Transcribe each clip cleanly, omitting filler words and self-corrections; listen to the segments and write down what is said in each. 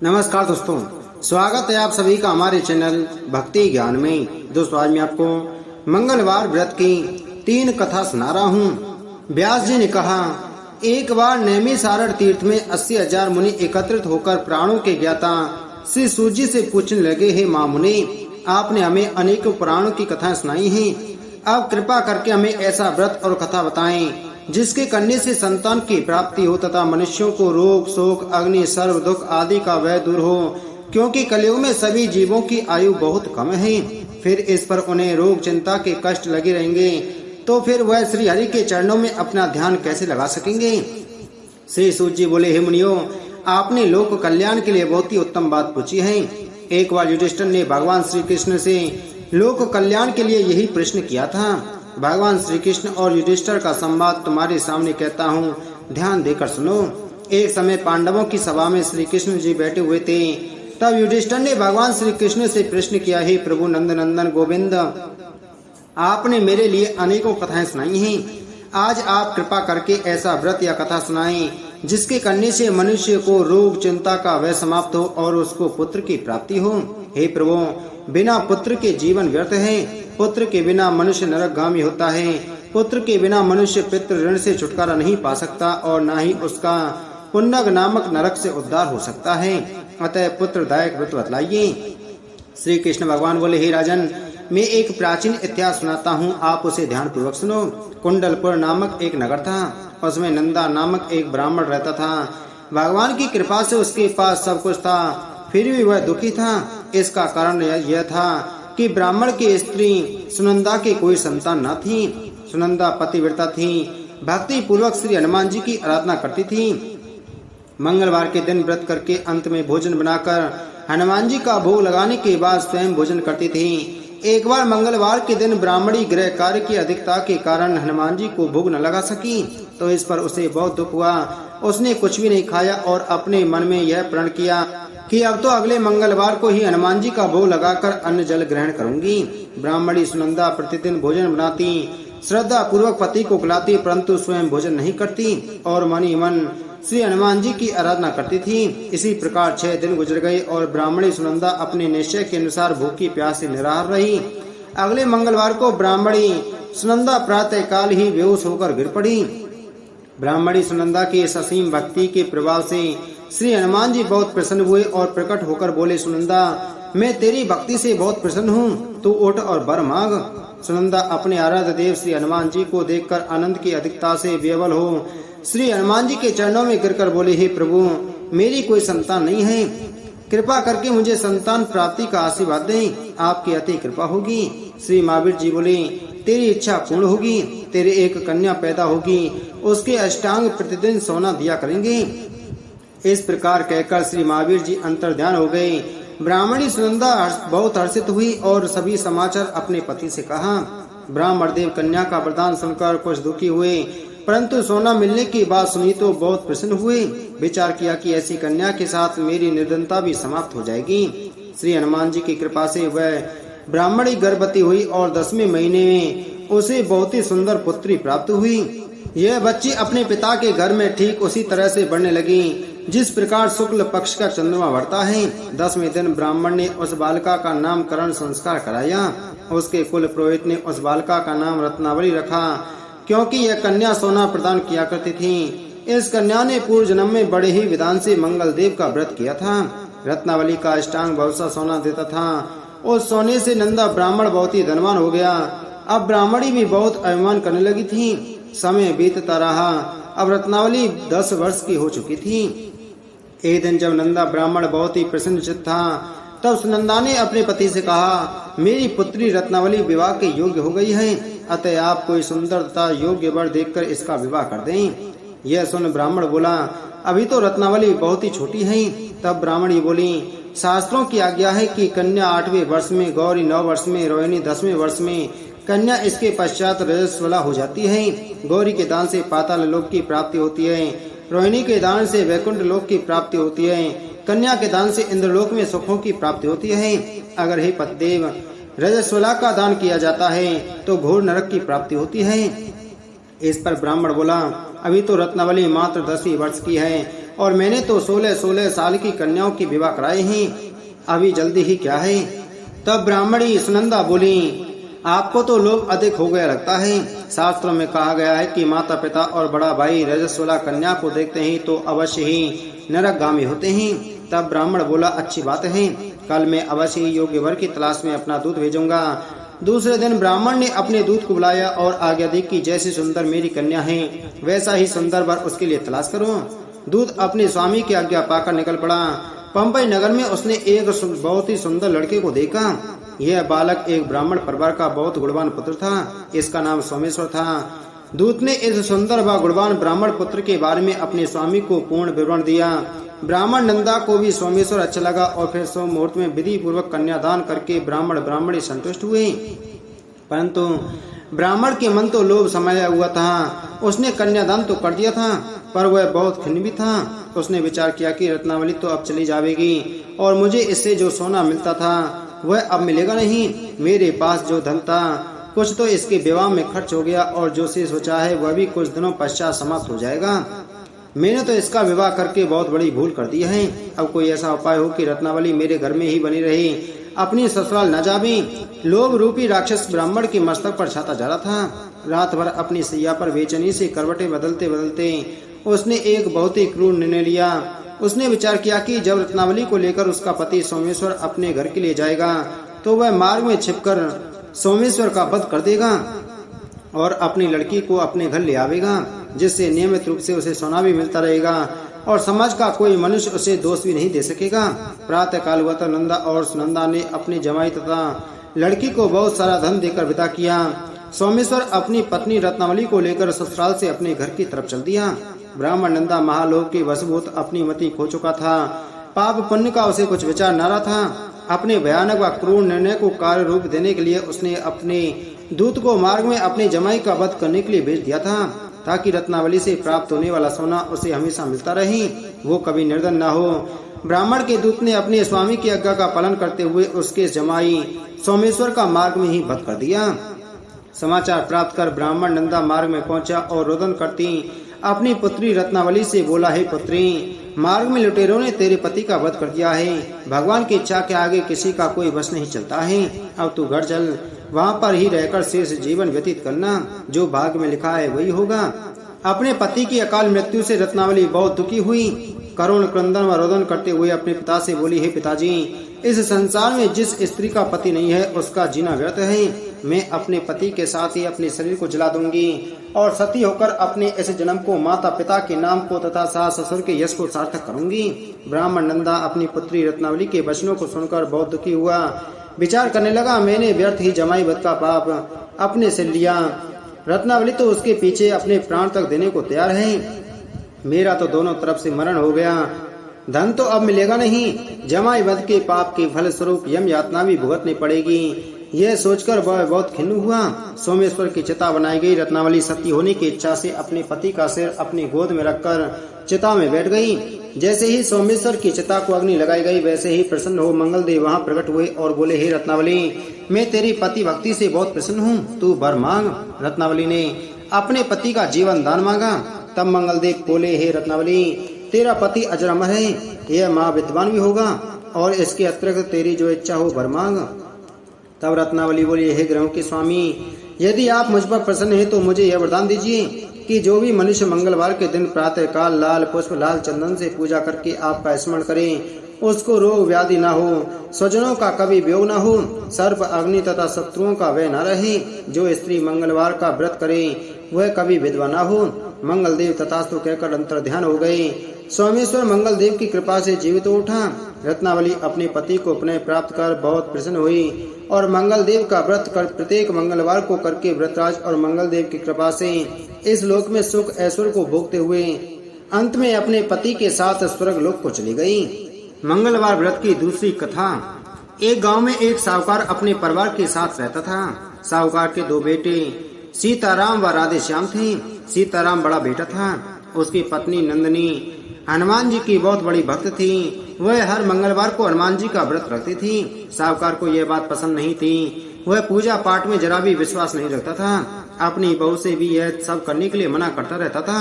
नमस्कार दोस्तों, स्वागत है आप सभी का हमारे चैनल भक्ति ज्ञान में। दोस्तों आज मैं आपको मंगलवार व्रत की 3 कथा सुना रहा हूँ। व्यास जी ने कहा, एक बार नैमिषारण्य तीर्थ में 80,000 मुनि एकत्रित होकर प्राणों के ज्ञाता श्री सूर्य जी से पूछने लगे, हे मां मुनि, आपने हमें अनेकों पुराणों की कथाएं सुनाई हैं। अब कृपा करके हमें ऐसा व्रत और कथा बताएं जिसके करने से संतान की प्राप्ति हो तथा मनुष्यों को रोग, शोक, अग्नि, सर्व दुख आदि का भय दूर हो, क्योंकि कलयुग में सभी जीवों की आयु बहुत कम है। फिर इस पर उन्हें रोग, चिंता के कष्ट लगे रहेंगे तो फिर वह श्री हरि के चरणों में अपना ध्यान कैसे लगा सकेंगे। श्री सूर्य जी बोले, हे मुनियों, आपने लोक कल्याण के लिए बहुत ही उत्तम बात पूछी है। एक बार युधिष्ठिर ने भगवान श्री कृष्ण से लोक कल्याण के लिए यही प्रश्न किया था। भगवान श्री कृष्ण और युधिष्ठिर का संवाद तुम्हारे सामने कहता हूँ, ध्यान देकर सुनो। एक समय पांडवों की सभा में श्री कृष्ण जी बैठे हुए थे। तब युधिष्ठिर ने भगवान श्री कृष्ण से प्रश्न किया, हे प्रभु नंदनंदन गोविंद, आपने मेरे लिए अनेकों कथाएं सुनाई हैं। आज आप कृपा करके ऐसा व्रत या कथा सुनाएं जिसके करने से मनुष्य को रोग, चिंता का भय समाप्त हो और उसको पुत्र की प्राप्ति हो। हे प्रभु, बिना पुत्र के जीवन व्यर्थ है। पुत्र के बिना मनुष्य नरकगामी होता है। पुत्र के बिना मनुष्य पितृ ऋण से छुटकारा नहीं पा सकता और न ही उसका पुण्यक नामक नरक से उद्धार हो सकता है। अतः पुत्रदायक व्रत बतलाइए। श्री कृष्ण भगवान बोले, हे राजन, मैं एक प्राचीन इतिहास सुनाता हूँ, आप उसे ध्यान पूर्वक सुनो। कुंडलपुर नामक एक नगर था। उसमें नंदा नामक एक ब्राह्मण रहता था। भगवान की कृपा से उसके पास सब कुछ था, फिर भी वह दुखी था। इसका कारण यह था कि ब्राह्मण की स्त्री सुनंदा की कोई संतान न थी। सुनंदा पतिव्रता थी, भक्ति पूर्वक श्री हनुमान जी की आराधना करती थी। मंगलवार के दिन व्रत करके अंत में भोजन बनाकर हनुमान जी का भोग लगाने के बाद स्वयं भोजन करती थी। एक बार मंगलवार के दिन ब्राह्मणी गृह कार्य की अधिकता के कारण हनुमान जी को भोग न लगा सकी, तो इस पर उसे बहुत दुख हुआ। उसने कुछ भी नहीं खाया और अपने मन में यह प्रण किया कि अब तो अगले मंगलवार को ही हनुमान जी का भोग लगाकर अन्न जल ग्रहण करूंगी। ब्राह्मणी सुनंदा प्रतिदिन भोजन बनाती, श्रद्धा पूर्वक पति को खिलाती, परंतु स्वयं भोजन नहीं करती और मन ही मन श्री हनुमान जी की आराधना करती थी। इसी प्रकार 6 दिन गुजर गए और ब्राह्मणी सुनंदा अपने निश्चय के अनुसार भूखी प्यासी निराहार रही। अगले मंगलवार को ब्राह्मणी सुनंदा प्रातः काल ही बेहोश होकर गिर पड़ी। ब्राह्मणी सुनंदा की इस असीम भक्ति के प्रभाव से श्री हनुमान जी बहुत प्रसन्न हुए और प्रकट होकर बोले, सुनंदा, मैं तेरी भक्ति से बहुत प्रसन्न हूँ, तू उठ और वर मांग। सुनंदा अपने आराध्य देव श्री हनुमान जी को देखकर आनंद की अधिकता से विह्वल हो श्री हनुमान जी के चरणों में गिरकर बोले, हे प्रभु, मेरी कोई संतान नहीं है, कृपा करके मुझे संतान प्राप्ति का आशीर्वाद दें, आपकी अति कृपा होगी। श्री महावीर जी बोले, तेरी इच्छा पूर्ण होगी, तेरे एक कन्या पैदा होगी, उसके अष्टांग प्रतिदिन सोना दिया करेंगे। इस प्रकार कहकर श्री महावीर जी अंतर्ध्यान हो गए। ब्राह्मणी सुनंदा बहुत हर्षित हुई और सभी समाचार अपने पति से कहा। ब्राह्मण देव कन्या का वरदान सुनकर कुछ दुखी हुए, परंतु सोना मिलने की बात सुनी तो बहुत प्रसन्न हुए। विचार किया कि ऐसी कन्या के साथ मेरी निर्धनता भी समाप्त हो जाएगी। श्री हनुमान जी की कृपा से वह ब्राह्मणी गर्भवती हुई और 10वें महीने में उसे बहुत ही सुंदर पुत्री प्राप्त हुई। यह बच्ची अपने पिता के घर में ठीक उसी तरह से बढ़ने लगी जिस प्रकार शुक्ल पक्ष का चंद्रमा बढ़ता है। 10वें दिन ब्राह्मण ने उस बालिका का नामकरण संस्कार कराया। उसके कुल पुरोहित ने उस बालिका का नाम रत्नावली रखा, क्योंकि यह कन्या सोना प्रदान किया करती थी। इस कन्या ने पूर्व जन्म में बड़े ही विधान से मंगल देव का व्रत किया था। रत्नावली का अष्टांग बहुत सा सोना देता था। उस सोने से नंदा ब्राह्मण बहुत ही धनवान हो गया। अब ब्राह्मणी भी बहुत अभिमान करने लगी थी। समय बीतता रहा। अब रत्नावली 10 वर्ष की हो चुकी थी। एक दिन जब नंदा ब्राह्मण बहुत ही प्रसन्नचित्त था, तब सुनंदा ने अपने पति से कहा, मेरी पुत्री रत्नावली विवाह के योग्य हो गई है, अतः आप कोई सुंदर तथा योग्य वर देखकर इसका विवाह कर दें। यह सुन ब्राह्मण बोला, अभी तो रत्नावली बहुत ही छोटी है। तब ब्राह्मणी बोली, शास्त्रों की आज्ञा है कि कन्या 8वें वर्ष में, गौरी 9 वर्ष में, रोहिणी 10वें वर्ष में, कन्या इसके पश्चात रजस्वला हो जाती है। गौरी के दान से पाताल लोक की प्राप्ति होती है, रोहिणी के दान से वैकुंठ लोक की प्राप्ति होती है, कन्या के दान से इंद्रलोक में सुखों की प्राप्ति होती है। अगर हे पतिदेव रजस्वला का दान किया जाता है तो घोर नरक की प्राप्ति होती है। इस पर ब्राह्मण बोला, अभी तो रत्नावली मात्र 10 वर्ष की है और मैंने तो 16-16 साल की कन्याओं की विवाह कराए हैं, अभी जल्दी ही क्या है। तब ब्राह्मणी सुनंदा बोली, आपको तो लोभ अधिक हो गया लगता है। शास्त्रों में कहा गया है कि माता पिता और बड़ा भाई रजस्वला कन्या को देखते ही तो अवश्य ही नरकगामी होते हैं। तब ब्राह्मण बोला, अच्छी बात है, कल मैं अवश्य ही योग्य वर की तलाश में अपना दूध भेजूंगा। दूसरे दिन ब्राह्मण ने अपने दूध को बुलाया और आज्ञा दी कि जैसी सुंदर मेरी कन्या है वैसा ही सुंदर वर उसके लिए तलाश करो। दूध अपने स्वामी की आज्ञा पाकर निकल पड़ा। पंपई नगर में उसने एक बहुत ही सुंदर लड़के को देखा। यह बालक एक ब्राह्मण परिवार का बहुत गुणवान पुत्र था। इसका नाम सोमेश्वर था। दूत ने इस सुंदर व गुणवान ब्राह्मण पुत्र के बारे में अपने स्वामी को पूर्ण विवरण दिया। ब्राह्मण नंदा को भी सोमेश्वर अच्छा लगा और फिर सो मुहूर्त में विधि पूर्वक कन्यादान करके ब्राह्मण ब्राह्मणी संतुष्ट हुए। परंतु ब्राह्मण के मन तो लोभ समाया हुआ था। उसने कन्यादान तो कर दिया था, पर वह बहुत खिन्न भी था। उसने विचार किया कि रत्नावली तो अब चली जाएगी और मुझे इससे जो सोना मिलता था वह अब मिलेगा नहीं। मेरे पास जो धन था कुछ तो इसके विवाह में खर्च हो गया और जो शेष बचा है वह भी कुछ दिनों पश्चात समाप्त हो जाएगा। मैंने तो इसका विवाह करके बहुत बड़ी भूल कर दी है। अब कोई ऐसा उपाय हो कि रत्नावली मेरे घर में ही बनी रहे, अपनी ससुराल न जावे। लोभ रूपी राक्षस ब्राह्मण के मस्तक पर छाता जा रहा था। रात भर अपनी सैया पर बेचैनी से करवटें बदलते बदलते उसने एक बहुत ही क्रूर निर्णय लिया। उसने विचार किया कि जब रत्नावली को लेकर उसका पति सोमेश्वर अपने घर के लिए जाएगा तो वह मार्ग में छिपकर सोमेश्वर का वध कर देगा और अपनी लड़की को अपने घर ले आवेगा, जिससे नियमित रूप से उसे सोना भी मिलता रहेगा और समाज का कोई मनुष्य उसे दोष भी नहीं दे सकेगा। प्रातः काल हुआ तो नंदा और सुनंदा ने अपने जमाई तथा लड़की को बहुत सारा धन देकर विदा किया। सोमेश्वर अपनी पत्नी रत्नावली को लेकर ससुराल से अपने घर की तरफ चल दिया। ब्राह्मण नंदा महालोक के वशभूत अपनी मति खो चुका था। पाप पुण्य का उसे कुछ विचार न रहा था। अपने भयानक व क्रूर निर्णय को कार्य रूप देने के लिए उसने अपने दूत को मार्ग में अपने जमाई का वध करने के लिए भेज दिया था, ताकि रत्नावली से प्राप्त होने वाला सोना उसे हमेशा मिलता रहे, वो कभी निर्धन न हो। ब्राह्मण के दूत ने अपने स्वामी की आज्ञा का पालन करते हुए उसके जमाई सोमेश्वर का मार्ग में ही वध कर दिया। समाचार प्राप्त कर ब्राह्मण नंदा मार्ग में पहुंचा और रोदन करती अपनी पुत्री रत्नावली से बोला, हे पुत्री, मार्ग में लुटेरों ने तेरे पति का वध कर दिया है। भगवान की इच्छा के आगे किसी का कोई बस नहीं चलता है। अब तू घर चल, वहाँ पर ही रहकर शेष जीवन व्यतीत करना। जो भाग्य में लिखा है वही होगा। अपने पति की अकाल मृत्यु से रत्नावली बहुत दुखी हुई। करुण क्रंदन व रोदन करते हुए अपने पिता से बोली, हे पिताजी, इस संसार में जिस स्त्री का पति नहीं है उसका जीना व्यर्थ है। मैं अपने पति के साथ ही अपने शरीर को जला दूंगी और सती होकर अपने इस जन्म को माता पिता के नाम को तथा सास ससुर के यश को सार्थक करूंगी। ब्राह्मण नंदा अपनी पुत्री रत्नावली के वचनों को सुनकर बहुत दुखी हुआ। विचार करने लगा, मैंने व्यर्थ ही जमाई वध का पाप अपने से लिया। रत्नावली तो उसके पीछे अपने प्राण तक देने को तैयार है। मेरा तो दोनों तरफ से मरण हो गया। धन तो अब मिलेगा नहीं। जमाई वध के पाप के फल स्वरूप यम यातना भी भुगतनी पड़ेगी। यह सोचकर वह बहुत खिन्न हुआ। सोमेश्वर की चिता बनाई गई। रत्नावली सती होने की इच्छा से अपने पति का सिर अपनी गोद में रखकर चिता में बैठ गई। जैसे ही सोमेश्वर की चिता को अग्नि लगाई गई वैसे ही प्रसन्न हो मंगल देव वहाँ प्रकट हुए और बोले, हे रत्नावली, मैं तेरी पति भक्ति से बहुत प्रसन्न हूँ, तू वर मांग। रत्नावली ने अपने पति का जीवन दान मांगा। तब मंगल देव बोले, हे रत्नावली, तेरा पति अजर अमर है, यह माँ विद्वान भी होगा और इसके अतिरिक्त तेरी जो इच्छा हो वर मांग। तब रत्नावली बोली, हे ग्रहों के स्वामी, यदि आप मुझ पर प्रसन्न हैं तो मुझे यह वरदान दीजिए कि जो भी मनुष्य मंगलवार के दिन प्रातः काल लाल पुष्प लाल चंदन से पूजा करके आपका स्मरण करे, उसको रोग व्याधि न हो, स्वजनों का कभी वियोग न हो, सर्प अग्नि तथा शत्रुओं का वह न रहे। जो स्त्री मंगलवार का व्रत करे वह कभी विधवा न हो। मंगल देव तथास्तु कहकर अंतर ध्यान हो गए। सोमेश्वर मंगल देव की कृपा से जीवित उठा। रत्नावली अपने पति को पुनः प्राप्त कर बहुत प्रसन्न हुई और मंगल देव का व्रत कर प्रत्येक मंगलवार को करके व्रतराज और मंगल देव की कृपा से इस लोक में सुख ऐश्वर्य को भोगते हुए अंत में अपने पति के साथ स्वर्ग लोक को चली गई। मंगलवार व्रत की दूसरी कथा। एक गांव में एक साहूकार अपने परिवार के साथ रहता था। साहूकार के दो बेटे सीताराम व राधेश्याम थे। सीताराम बड़ा बेटा था। उसकी पत्नी नंदिनी हनुमान जी की बहुत बड़ी भक्त थी। वह हर मंगलवार को हनुमान जी का व्रत रखती थी। साहूकार को यह बात पसंद नहीं थी। वह पूजा पाठ में जरा भी विश्वास नहीं रखता था। अपनी बहू से भी यह सब करने के लिए मना करता रहता था।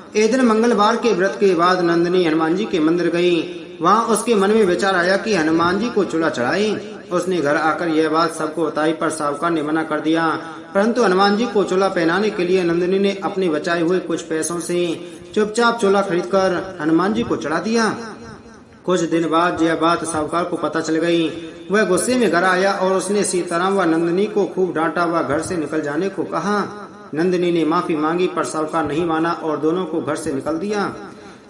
एक दिन मंगलवार के व्रत के बाद नंदिनी हनुमान जी के मंदिर गई। वहां उसके मन में विचार आया कि हनुमान जी को चूल्हा चढ़ाए। उसने घर आकर यह बात सबको बताई, पर साहूकार ने मना कर दिया। परंतु हनुमान जी को चूल्हा पहनाने के लिए नंदिनी ने अपने बचाए हुए कुछ पैसों से चुपचाप चूल्हा खरीदकर हनुमान जी को चढ़ा दिया। कुछ दिन बाद यह बात साहूकार को पता चल गई। वह गुस्से में घर आया और उसने सीताराम व नंदिनी को खूब डांटा व घर से निकल जाने को कहा। नंदिनी ने माफी मांगी, पर साहूकार नहीं माना और दोनों को घर से निकल दिया।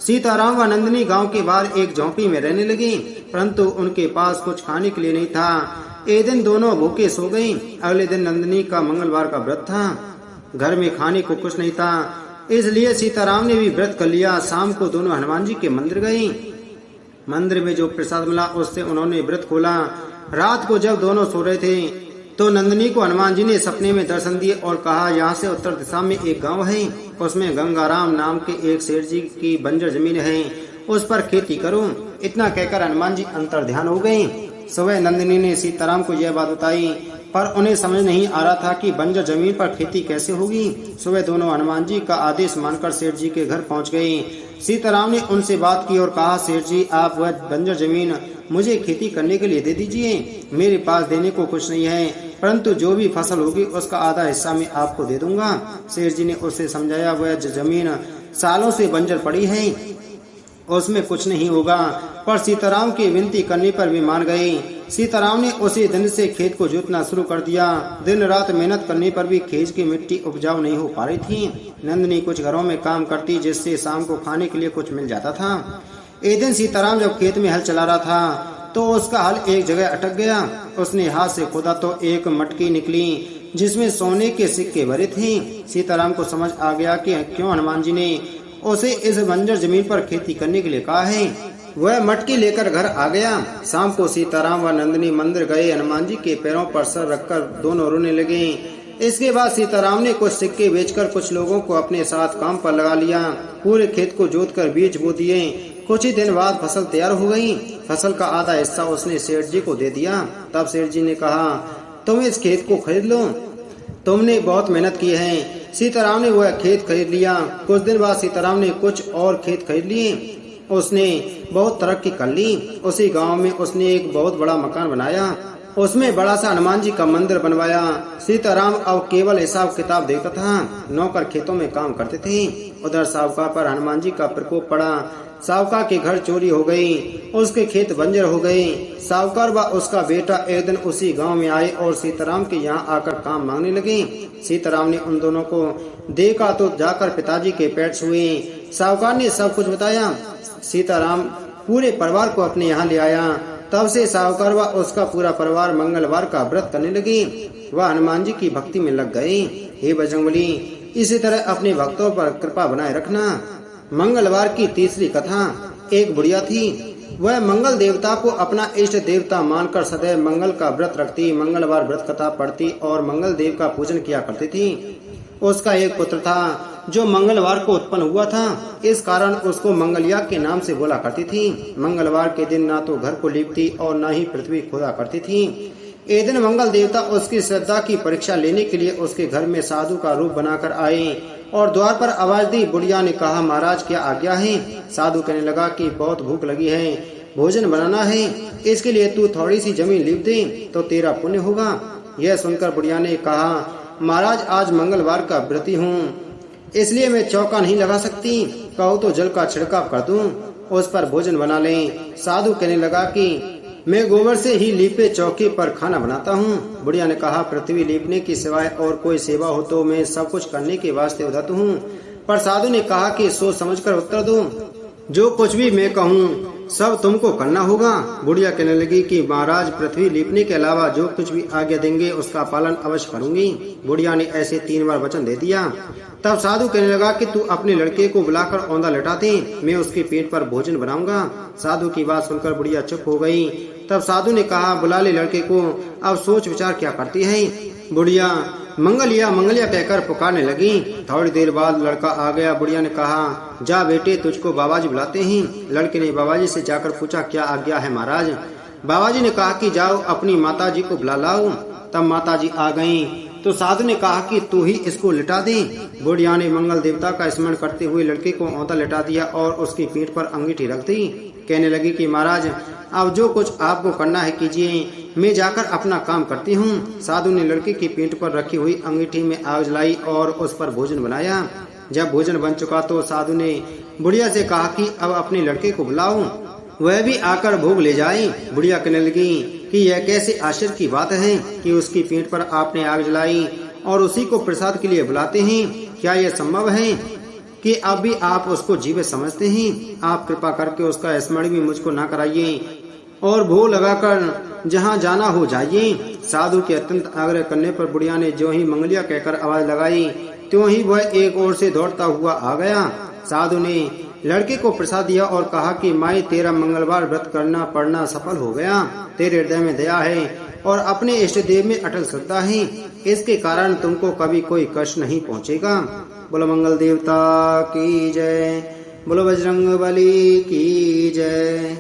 सीताराम व नंदिनी गांव के बाहर एक झोंपड़ी में रहने लगी, परंतु उनके पास कुछ खाने के लिए नहीं था। एक दिन दोनों भूखे सो गईं। अगले दिन नंदिनी का मंगलवार का व्रत था। घर में खाने को कुछ नहीं था, इसलिए सीताराम ने भी व्रत कर लिया। शाम को दोनों हनुमान जी के मंदिर गए। मंदिर में जो प्रसाद मिला उससे उन्होंने व्रत खोला। रात को जब दोनों सो रहे थे तो नंदिनी को हनुमान जी ने सपने में दर्शन दिए और कहा, यहाँ से उत्तर दिशा में एक गांव है, उसमें गंगाराम नाम के एक सेठ जी की बंजर जमीन है, उस पर खेती करो। इतना कहकर हनुमान जी अंतर्ध्यान हो गए। सुबह नंदिनी ने सीताराम को यह बात बताई, पर उन्हें समझ नहीं आ रहा था कि बंजर जमीन पर खेती कैसे होगी। सुबह दोनों हनुमान जी का आदेश मानकर सेठ जी के घर पहुंच गए। सीताराम ने उनसे बात की और कहा, सेठ जी आप वह बंजर जमीन मुझे खेती करने के लिए दे दीजिए। मेरे पास देने को कुछ नहीं है, परंतु जो भी फसल होगी उसका आधा हिस्सा मैं आपको दे दूंगा। सेठ जी ने उसे समझाया, वह जमीन सालों से बंजर पड़ी है, उसमें कुछ नहीं होगा। पर सीताराम की विनती करने पर भी मान गए। सीताराम ने उसी दिन से खेत को जोतना शुरू कर दिया। दिन रात मेहनत करने पर भी खेत की मिट्टी उपजाऊ नहीं हो पा रही थी। नंदिनी कुछ घरों में काम करती, जिससे शाम को खाने के लिए कुछ मिल जाता था। एक दिन सीताराम जब खेत में हल चला रहा था तो उसका हल एक जगह अटक गया। उसने हाथ से खोदा तो एक मटकी निकली जिसमें सोने के सिक्के भरे थे। सीताराम को समझ आ गया कि क्यों हनुमान जी ने उसे इस बंजर जमीन पर खेती करने के लिए कहा है। वह मटकी लेकर घर आ गया। शाम को सीताराम व नंदिनी मंदिर गए। हनुमान जी के पैरों पर सर रखकर दोनों रोने लगे। इसके बाद सीताराम ने कुछ सिक्के बेचकर कुछ लोगों को अपने साथ काम पर लगा लिया। पूरे खेत को जोतकर बीज बो दिए। कुछ ही दिन बाद फसल तैयार हो गई। फसल का आधा हिस्सा उसने सेठ जी को दे दिया। तब सेठ जी ने कहा, तुम इस खेत को खरीद लो, तुमने बहुत मेहनत की है। सीताराम ने वह खेत खरीद लिया। कुछ दिन बाद सीताराम ने कुछ और खेत खरीद लिए। उसने बहुत तरक्की कर ली। उसी गांव में उसने एक बहुत बड़ा मकान बनाया। उसमें बड़ा सा हनुमान जी का मंदिर बनवाया। सीताराम अब केवल हिसाब किताब देखता था। नौकर खेतों में काम करते थे। उधर साहूकार पर हनुमान जी का प्रकोप पड़ा। साहूकार के घर चोरी हो गई, उसके खेत बंजर हो गए। साहूकार व उसका बेटा एक दिन उसी गांव में आए और सीताराम के यहाँ आकर काम मांगने लगे। सीताराम ने उन दोनों को देखा तो जाकर पिताजी के पैर छुए। साहूकार ने सब कुछ बताया। सीताराम पूरे परिवार को अपने यहाँ ले आया। तब से साहूकार व उसका पूरा परिवार मंगलवार का व्रत करने लगे। वह हनुमान जी की भक्ति में लग गए। हे बजरंगबली, इसी तरह अपने भक्तों पर कृपा बनाए रखना। मंगलवार की तीसरी कथा। एक बुढ़िया थी। वह मंगल देवता को अपना इष्ट देवता मानकर सदैव मंगल का व्रत रखती, मंगलवार व्रत कथा पढ़ती और मंगल देव का पूजन किया करती थी। उसका एक पुत्र था जो मंगलवार को उत्पन्न हुआ था। इस कारण उसको मंगलयाग के नाम से बोला करती थी। मंगलवार के दिन ना तो घर को लीपती और न ही पृथ्वी खोदा करती थी। एक दिन मंगल देवता उसकी श्रद्धा की परीक्षा लेने के लिए उसके घर में साधु का रूप बनाकर आए और द्वार पर आवाज दी। बुढ़िया ने कहा, महाराज क्या आज्ञा है? साधु कहने लगा कि बहुत भूख लगी है, भोजन बनाना है, इसके लिए तू थोड़ी सी जमीन लीप दे तो तेरा पुण्य होगा। यह सुनकर बुढ़िया ने कहा, महाराज आज मंगलवार का व्रती हूँ, इसलिए मैं चौका नहीं लगा सकती। कहो तो जल का छिड़काव कर दूं, उस पर भोजन बना लें। साधु कहने लगा कि मैं गोबर से ही लीपे चौके पर खाना बनाता हूँ। बुढ़िया ने कहा, पृथ्वी लीपने की सिवाय और कोई सेवा हो तो मैं सब कुछ करने के वास्ते उद्यत हूँ। पर साधु ने कहा कि सोच समझकर उत्तर दो, जो कुछ भी मैं कहूँ सब तुमको करना होगा। बुढ़िया कहने लगी कि महाराज पृथ्वी लीपने के अलावा जो कुछ भी आज्ञा देंगे उसका पालन अवश्य करूंगी। बुढ़िया ने ऐसे 3 बार वचन दे दिया। तब साधु कहने लगा कि तू अपने लड़के को बुलाकर औंधा लटा दे, मैं उसके पेट पर भोजन बनाऊंगा। साधु की बात सुनकर बुढ़िया चुप हो गई। तब साधु ने कहा, बुला ले लड़के को, अब सोच विचार क्या करती है। बुढ़िया मंगलिया कहकर पुकारने लगी। थोड़ी देर बाद लड़का आ गया। बुढ़िया ने कहा, जा बेटे, तुझको बाबाजी बुलाते हैं। लड़के ने बाबाजी से जाकर पूछा, क्या आज्ञा है महाराज? बाबाजी ने कहा कि जाओ अपनी माताजी को बुला लाओ। तब माताजी आ गईं। तो साधु ने कहा कि तू ही इसको लिटा दे। बुढ़िया ने मंगल देवता का स्मरण करते हुए लड़के को औंधा लिटा दिया और उसकी पीठ पर अंगीठी रख दी। कहने लगी कि महाराज, अब जो कुछ आपको करना है कीजिए, मैं जाकर अपना काम करती हूँ। साधु ने लड़के की पीठ पर रखी हुई अंगीठी में आग जलाई और उस पर भोजन बनाया। जब भोजन बन चुका तो साधु ने बुढ़िया से कहा कि अब अपने लड़के को बुलाओ, वह भी आकर भोग ले जाए। बुढ़िया कहने लगी कि यह कैसे आश्चर्य की बात है कि उसकी पीठ पर आपने आग जलाई और उसी को प्रसाद के लिए बुलाते हैं। क्या यह संभव है कि अब भी आप उसको जीवित समझते हैं? आप कृपा करके उसका स्मरण भी मुझको ना कराइए और भोग लगाकर जहाँ जाना हो जाइए। साधु के अत्यंत आग्रह करने पर बुढ़िया ने जो ही मंगलिया कहकर आवाज लगाई, त्यों ही वह एक ओर से दौड़ता हुआ आ गया। साधु ने लड़के को प्रसाद दिया और कहा कि माई, तेरा मंगलवार व्रत करना पड़ना सफल हो गया। तेरे हृदय में दया है और अपने इष्ट देव में अटल श्रद्धा है, इसके कारण तुमको कभी कोई कष्ट नहीं पहुँचेगा। बोलो मंगल देवता की जय, बोलो बजरंग बली की जय।